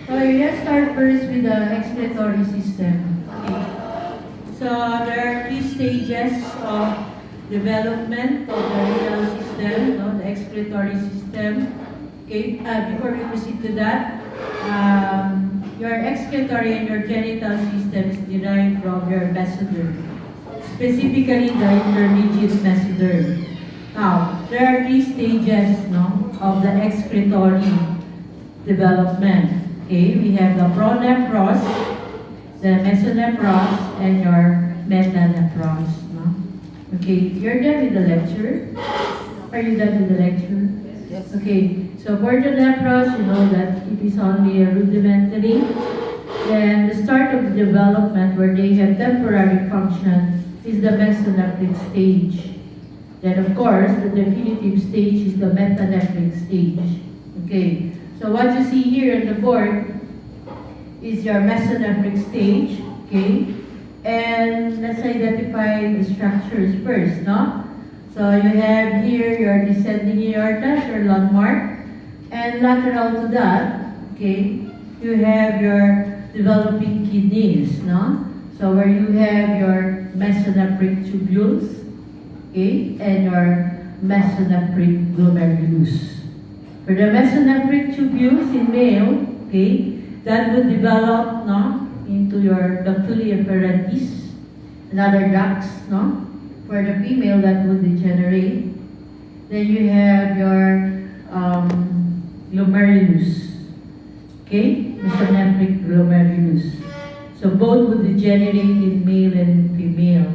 So let's start first with the excretory system. Okay. So there are three stages of development of the renal system, no, the excretory system. Okay. Before we proceed to that, your excretory and your genital system is derived from your mesoderm, specifically the intermediate mesoderm. Now, there are three stages, no, of the excretory development. Okay, we have the pronephros, the mesonephros, and your metanephros. No? Okay, you're done with the lecture? Are you done with the lecture? Yes. Okay, so for the nephros, you know that it is only a rudimentary. Then the start of the development where they have temporary function is the mesonephric stage. Then of course, the definitive stage is the metanephric stage. Okay. So what you see here on the board is your mesonephric stage, okay? And let's identify the structures first, no? So you have here your descending aorta, your landmark, and lateral to that, okay, you have your developing kidneys, no? So where you have your mesonephric tubules, okay, and your mesonephric glomerulus. For the mesonephric tubules in male, okay, that would develop, no, into your ductuli efferentis and other ducts, no. For the female, that would degenerate. Then you have your glomerulus, okay, mesonephric glomerulus. So both would degenerate in male and female,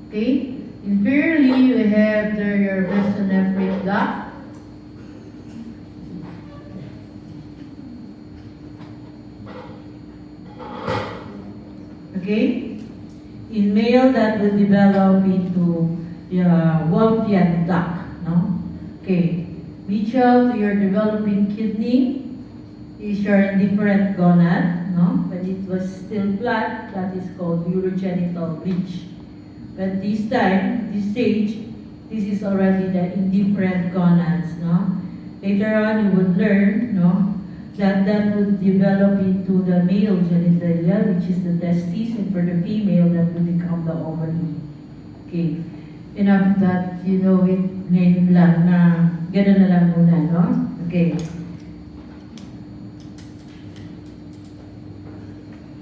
okay. Inferiorly, you have there your mesonephric duct. Okay? In male, that will develop into the Wolffian duct, no? Okay. Medial to your developing kidney is your indifferent gonad, no? But it was still flat, that is called urogenital ridge. But this time, this stage, this is already the indifferent gonads, no? Later on, you would learn, no, that would develop into the male genitalia, which is the testes, and for the female, that would become the ovary. Okay. Enough that you know it ngayon lang na gano'n na lang muna, no? Okay.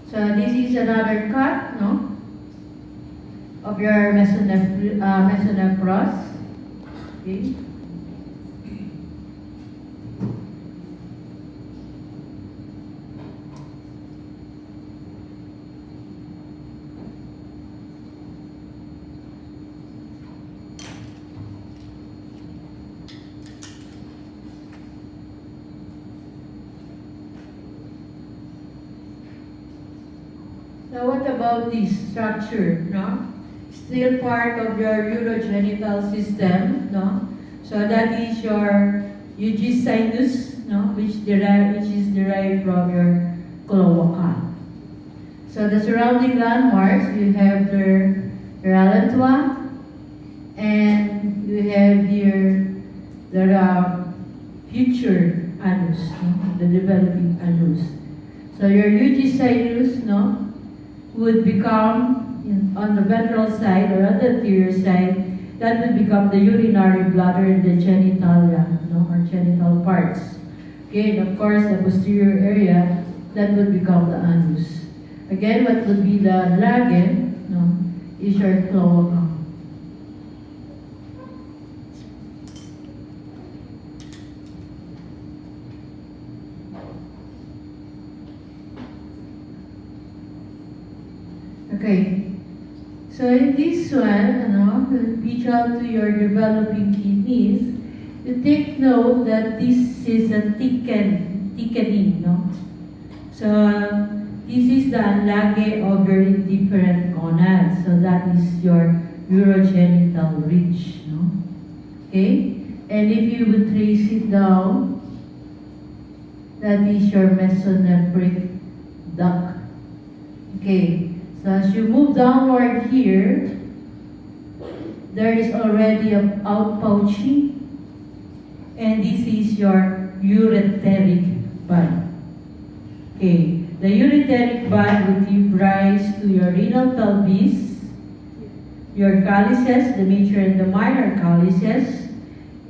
So this is another cut, no, of your mesonephros. Okay. So what about this structure, no? Still part of your urogenital system, no? So that is your sinus, no? Which is derived from your cloaca. So the surrounding landmarks, you have your allantois, and you have here the future anus, no? The developing anus. So your sinus, no, would become on the ventral side or on the anterior side, that would become the urinary bladder and the genitalia, no, or genital parts. Okay, and of course the posterior area, that would become the anus. Again, what would be the lage, no, is your cloaca. Okay, so in this one, reach out to your developing kidneys. You take note that this is a thickening, no? So this is the lage of your indifferent gonads. So that is your urogenital ridge, no? Okay, and if you would trace it down, that is your mesonephric duct. Okay. So as you move downward here, there is already an outpouching, and this is your ureteric bud. Okay, the ureteric bud would give rise to your renal pelvis, your calyces, the major and the minor calyces,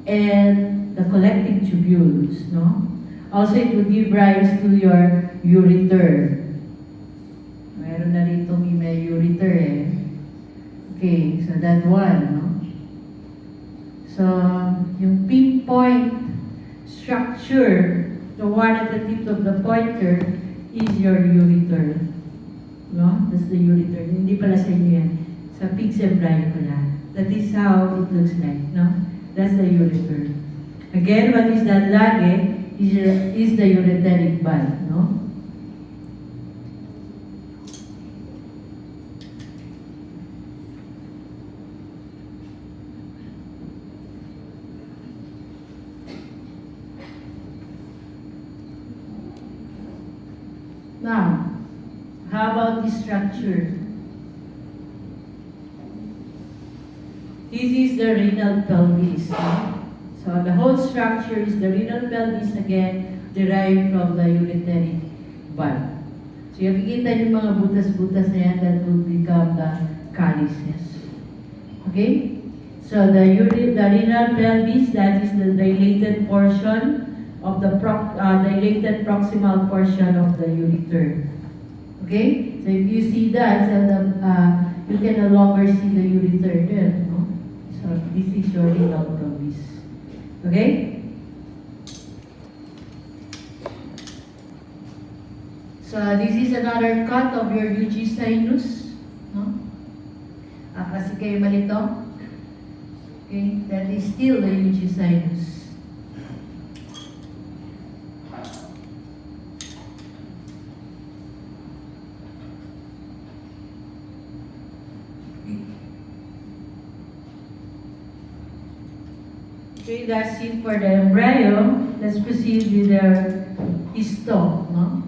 and the collecting tubules, no? Also, it would give rise to your ureter. Meron na rito may ureter eh. Okay, so that one, no? So, yung pinpoint structure, the one at the tip of the pointer, is your ureter. No? That's the ureter. Hindi pala sa inyo yan. Sa pig's embryo pala. That is how it looks like, no? That's the ureter. Again, what is that lage is the ureteric bud, no? Now, how about this structure? This is the renal pelvis. So the whole structure is the renal pelvis again, derived from the ureteric bud. So yung makikita yung mga butas-butas na yan, that will become the calyces. Okay? So the renal pelvis, that is the dilated portion of the dilated proximal portion of the ureter. Okay? So if you see that, you can no longer see the ureter there. No? So this is your renal pelvis. Okay? So this is another cut of your UG sinus. No? Kasi kayo malito. Okay? That is still the UG sinus. Okay, that's it for the embryo. Let's proceed with the histo. No?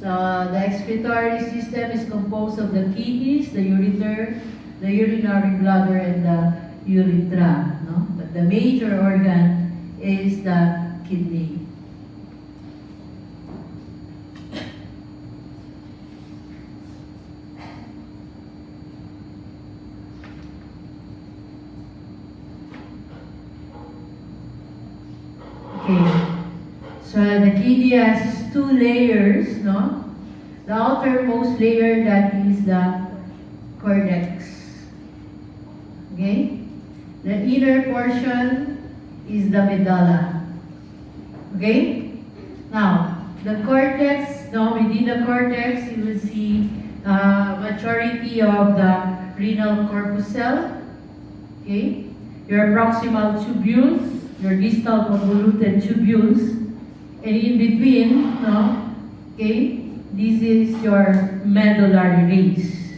So the excretory system is composed of the kidneys, the ureter, the urinary bladder, and the urethra. No? But the major organ is the kidney. Okay, so the kidney has two layers, no? The outermost layer, that is the cortex. Okay? The inner portion is the medulla. Okay? Now, the cortex, no, within the cortex, you will see maturity of the renal corpuscle. Okay? Your proximal tubules, your distal convoluted tubules, and in between, no, okay, this is your medullary rays.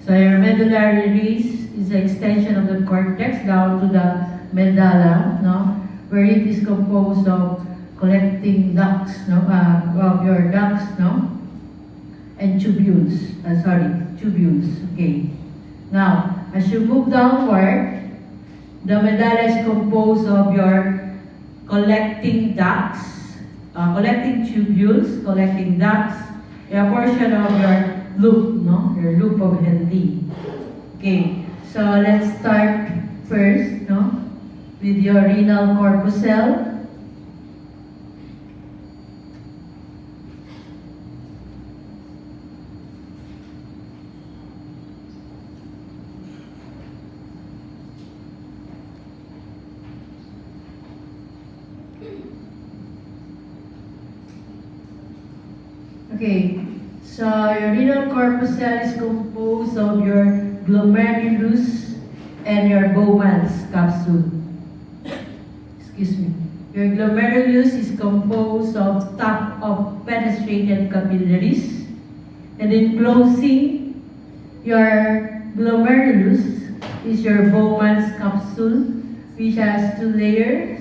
So your medullary rays is the extension of the cortex down to the medulla, no, where it is composed of collecting ducts, no, of your ducts, no, and tubules. Tubules. Okay. Now, as you move downward, the medulla is composed of your collecting ducts, collecting tubules, collecting ducts, a portion of your loop, no? Your loop of Henle. Okay, so let's start first, no? With your renal corpuscle. Okay, so your renal corpuscle is composed of your glomerulus and your Bowman's capsule. Excuse me. Your glomerulus is composed of tuft of penetrated capillaries, and enclosing your glomerulus is your Bowman's capsule, which has two layers.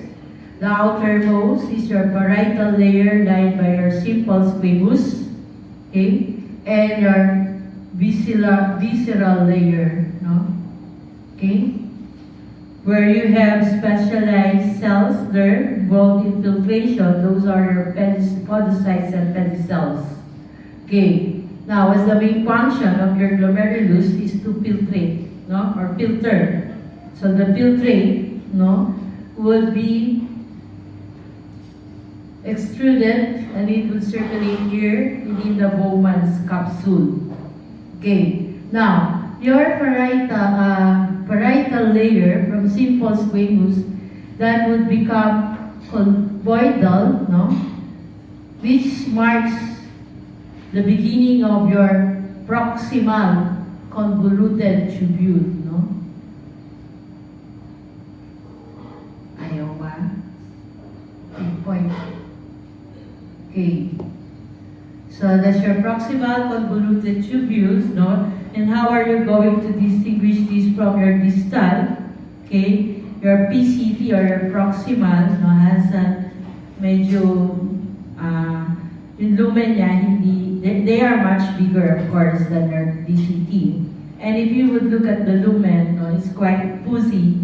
The outermost is your parietal layer lined by your simple squamous, okay, and your visceral layer, no, okay. where you have specialized cells there involved in filtration. Those are your podocytes and pedicels. Okay. Now, as the main function of your glomerulus is to filtrate, no, or filter. So the filtrate, no, would be extruded and it will circulate here within the Bowman's capsule. Okay. Now, your parietal layer from simple squamous that would become colloidal, no, which marks the beginning of your proximal convoluted tubule, no? Ayaw ba? Point. Okay. So that's your proximal convoluted tubules, no? And how are you going to distinguish this from your distal? Okay. Your PCT or your proximal, no, has a medyo yung lumen niya, they are much bigger, of course, than your DCT. And if you would look at the lumen, no, it's quite fuzzy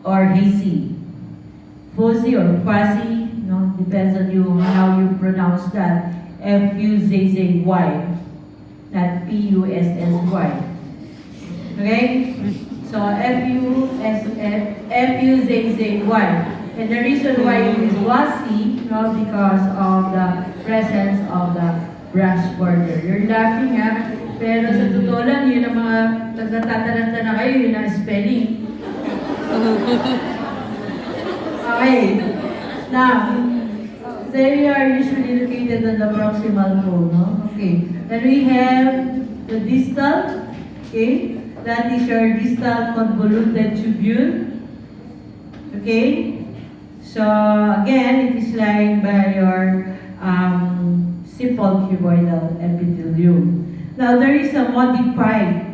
or hazy. Fuzzy or fuzzy, no, depends on you how you pronounce that. F-U-Z-Z-Y, not P-U-S-S-Y. Okay? So F-U-Z-Z-Y. And the reason why it is fuzzy, no, because of the presence of the brush border. You're laughing, ha? Pero sa totoo lang, yun ang mga nagtataranta na kayo, yun ang spelling. Okay. Now, they are usually located on the proximal bone, no? Okay. Then we have the distal, okay? That is your distal convoluted tubule. Okay? So, again, it is lined by your simple cuboidal epithelium. Now, there is a modified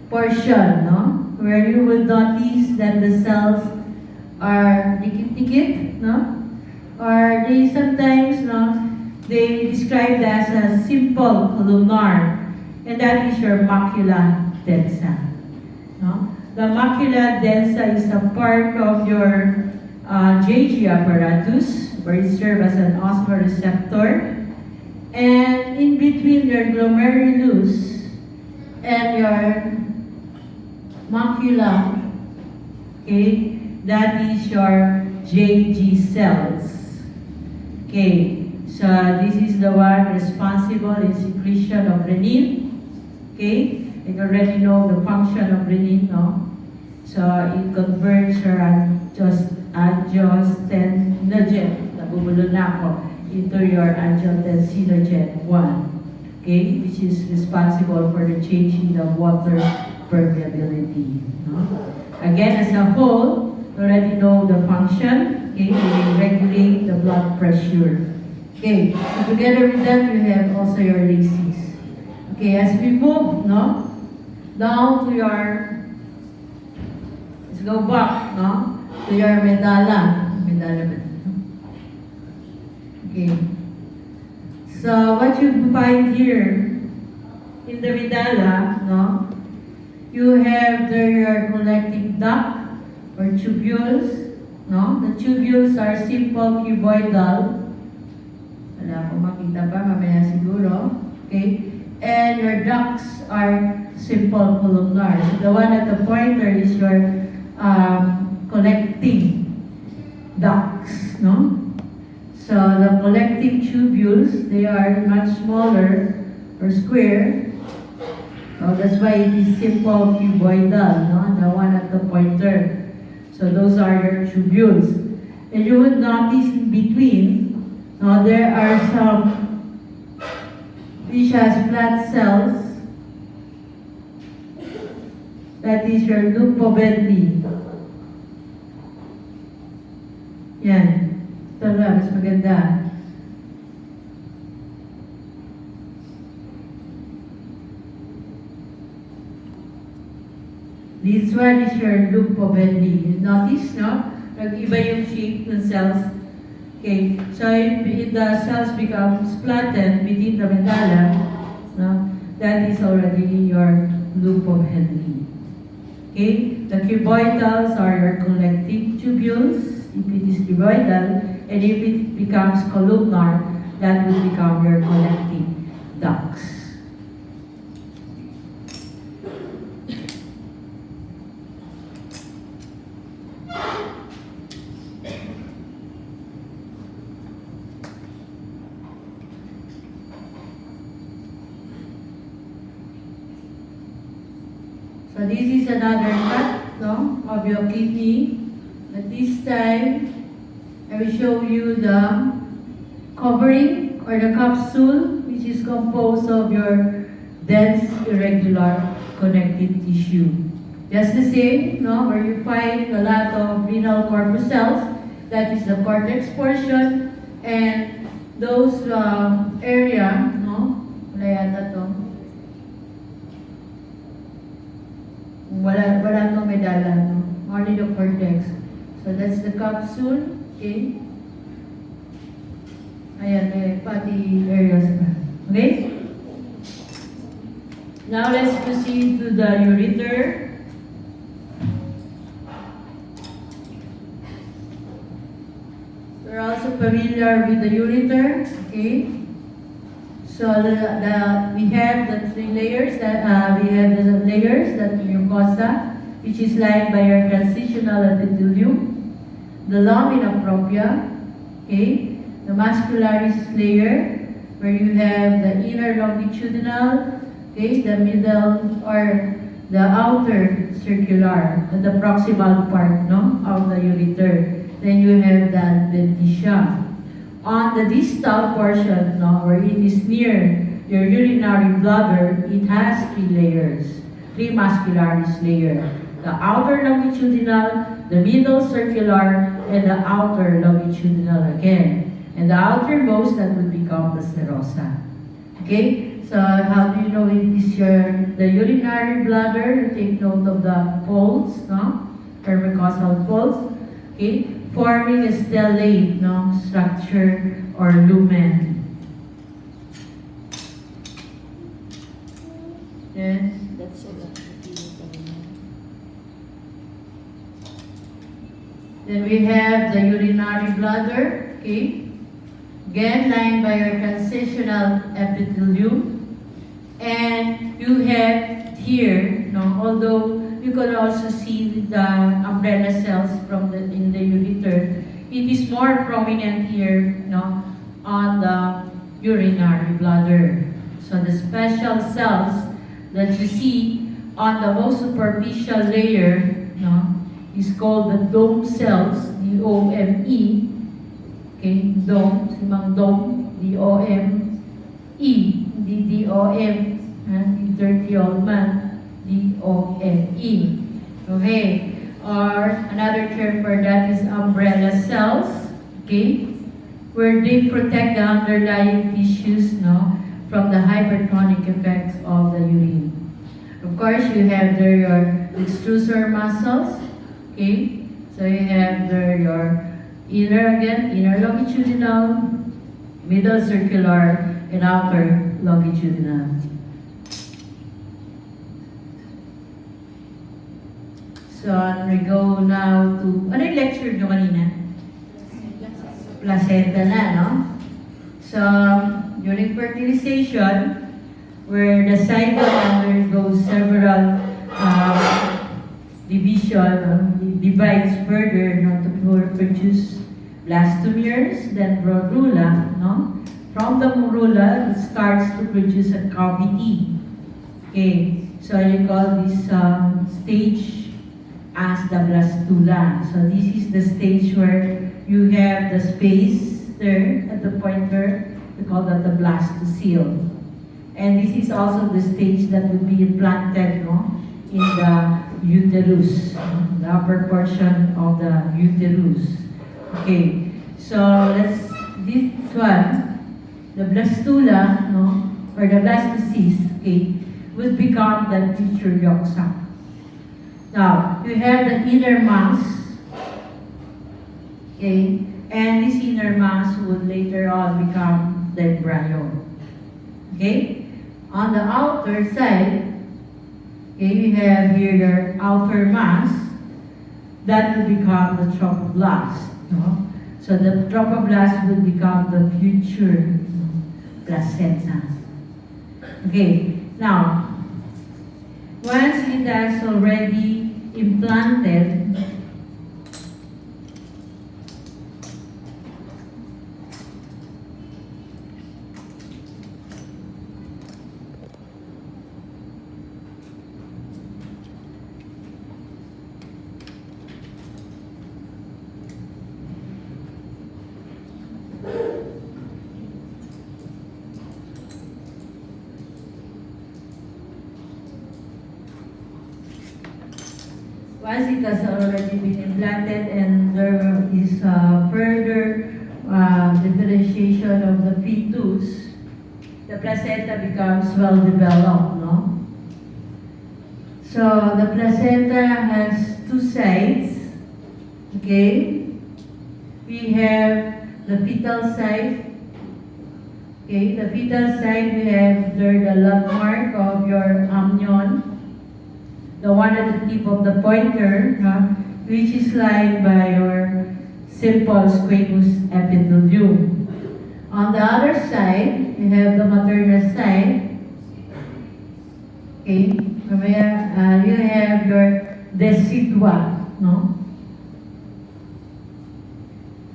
portion, no? Where you will notice that the cells are dikit-dikit, no? Or they sometimes, no, they described as a simple columnar, and that is your macula densa. No? The macula densa is a part of your JG apparatus, where it serves as an osmoreceptor, and in between your glomerulus and your macula, okay, that is your JG cells. Okay, so this is the one responsible in secretion of renin. Okay, you already know the function of renin, no? So it converts your angiotensinogen, nabubulol na ako, into your angiotensinogen 1. Okay, which is responsible for the change in the water permeability. No? Again, as a whole, you already know the function. Okay, they regulate the blood pressure. Okay, so together with that, you have also your laces. Okay, as we move, no, down to your, let's go back, no, to your medulla. Okay. So what you find here in the medulla, no, you have there your collecting duct or tubules. No? The tubules are simple cuboidal. Wala akong makita pa, mamaya siguro. Okay? And your ducts are simple columnar. So the one at the pointer is your collecting ducts. No? So the collecting tubules, they are much smaller or square. So that's why it is simple cuboidal. No? The one at the pointer. So those are your tubules. And you would notice in between, there are some which has flat cells. That is your leucobendy. Yan. Ito na, mas maganda. This one is your leucobendy. Notice, no? Nag-iba yung shape ng cells. Okay, so if the cells become flattened within the medulla, no? That is already your leucobendy. Okay, the cuboidals are your collecting tubules, if it is cuboidal, and if it becomes columnar, that will become your collecting ducts. So this is another cut, no, of your kidney. But this time, I will show you the covering or the capsule, which is composed of your dense irregular connective tissue. Just the same, no, where you find a lot of renal corpuscles, that is the cortex portion, and those area, no, wala yata to. Wala tong medalla, no? Only the cortex. So that's the capsule, okay? Ayan, may fatty areas pa. Okay? Now let's proceed to the ureter. We're also familiar with the ureter, okay? So we have the three layers that we have the layers that mucosa, which is lined by your transitional epithelium, the lamina propria, okay, the muscularis layer, where you have the inner longitudinal, okay, the middle or the outer circular, the proximal part, no, of the ureter. Then you have the adventitia. On the distal portion, no, where it is near your urinary bladder, it has three layers, three muscularis layer. The outer longitudinal, the middle circular, and the outer longitudinal again. And the outermost, that would become the serosa. Okay? So how do you know it is the urinary bladder? You take note of the folds, no? Permucosal folds. Okay? Forming a stellate, no, structure or lumen. Then that's it. Then we have the urinary bladder, okay? Again, lined by your transitional epithelium. And you have here, no, although you can also see the umbrella cells in the ureter. It is more prominent here, no, on the urinary bladder. So the special cells that you see on the most superficial layer, no, is called the dome cells, D-O-M-E. Okay, dome, simang dome, D-O-M-E, D-D-O-M, and dirty old man. D-O-N-E. Okay. Or another term for that is umbrella cells. Okay. Where they protect the underlying tissues, no, from the hypertonic effects of the urine. Of course, you have there your extrusor muscles. Okay. So you have there your inner longitudinal, middle circular, and outer longitudinal. So we go now to, ano yung lecture nyo kanina? Placenta na, no? So, during fertilization, where the cycle undergoes several divides further, no, to produce blastomeres, then morula, no? From the morula, it starts to produce a cavity. Okay, so you call this stage as the blastula. So this is the stage where you have the space there at the pointer. We call that the blastocele. And this is also the stage that will be implanted, no, in the uterus, the upper portion of the uterus. Okay, so this one, the blastula, no, or the blastocyst, okay, would become the future yolk sac. Now, you have the inner mass, okay, and this inner mass would later on become the embryo. Okay? On the outer side, Okay, we have here your outer mass. That will become the trophoblast. No? So the trophoblast will become the future placenta. Okay, now, once it has already implanted, once it has already been implanted and there is further differentiation of the fetus, the placenta becomes well developed, no? So the placenta has two sides, okay? We have the fetal side. Okay, the fetal side, we have there the landmark of your amnion, the one at the tip of the pointer, which is lined by your simple squamous epithelium. On the other side, you have the maternal side. Okay, you have your decidua, no?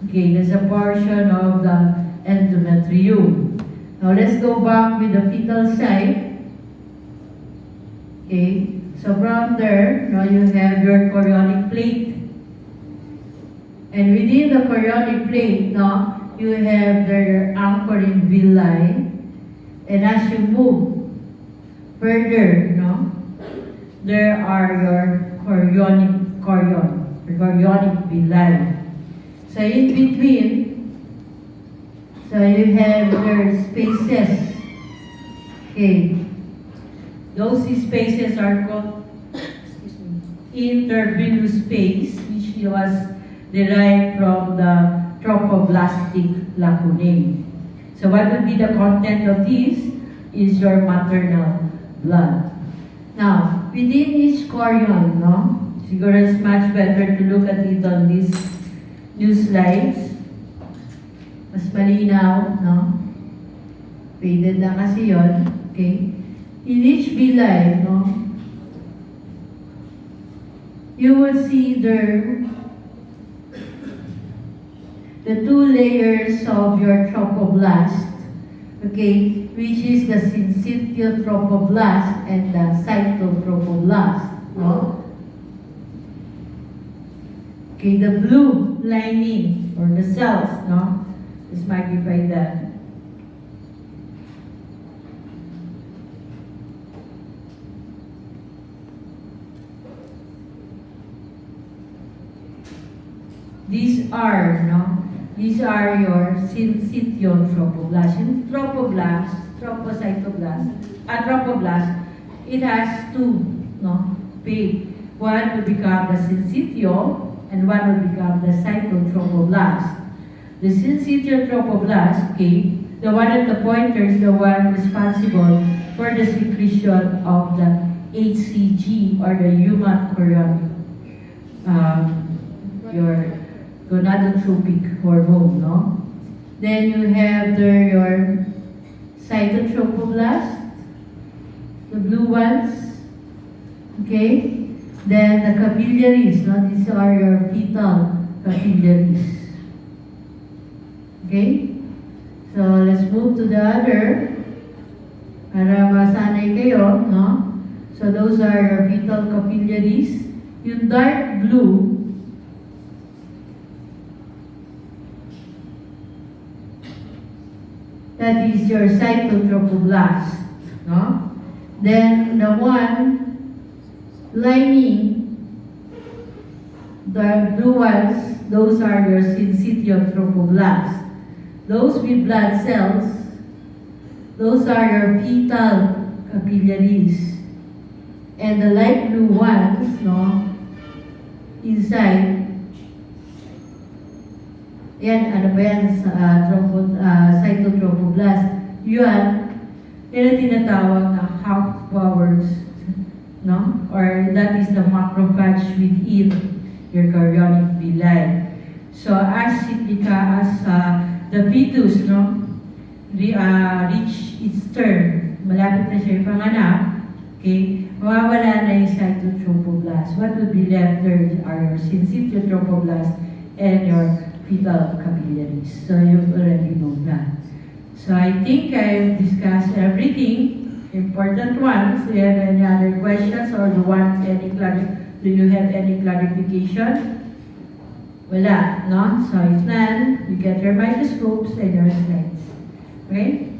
Okay, there's a portion of the endometrium. Now let's go back with the fetal side. Okay, so from there, now you have your chorionic plate. And within the chorionic plate, now you have your anchoring villi. And as you move further, there are your chorionic villi. So in between, so you have your spaces. Okay. Those spaces are called intervenous space, which was derived from the trophoblastic lacunae. So what will be the content of this is your maternal blood. Now, within each chorion, siguro it's much better to look at it on these new slides. Mas malinaw, Faded na kasi yun, okay? In each villi, you will see there the two layers of your trophoblast, okay, which is the syncytial trophoblast and the cytotrophoblast, Okay, the blue lining or the cells, Let's magnify that. These are your syncytial trophoblast. In trophoblast, it has two, phase. One will become the syncytial and one will become the cytotrophoblast. The syncytial trophoblast, okay, the one at the pointer is the one responsible for the secretion of the HCG or the human chorionic, your gonadotropic hormone, Then you have there your cytotrophoblast, the blue ones, okay? Then the capillaries, these are your fetal capillaries. Okay? So let's move to the other para masanay kayo, So those are your fetal capillaries. Yung dark blue, that is your cytotrophoblast, Then the one lining, the blue ones, those are your syncytial trophoblast. Those with blood cells, those are your fetal capillaries. And the light blue ones, inside, yan, cytotrophoblast. Yan ang tinatawag na half flowers no? Or that is the macrophage within your chorionic villi. So as the fetus, no, reach its term, malapit na siya panganak, okay, mawawala na yung cytotrophoblast. What would be left there are your syncytotrophoblast and your fetal capillaries. So you already know that. So I think I've discussed everything, important ones. Do you have any other questions or do you have any clarification? Wala, no? So if none, you get your microscopes and your slides. Okay?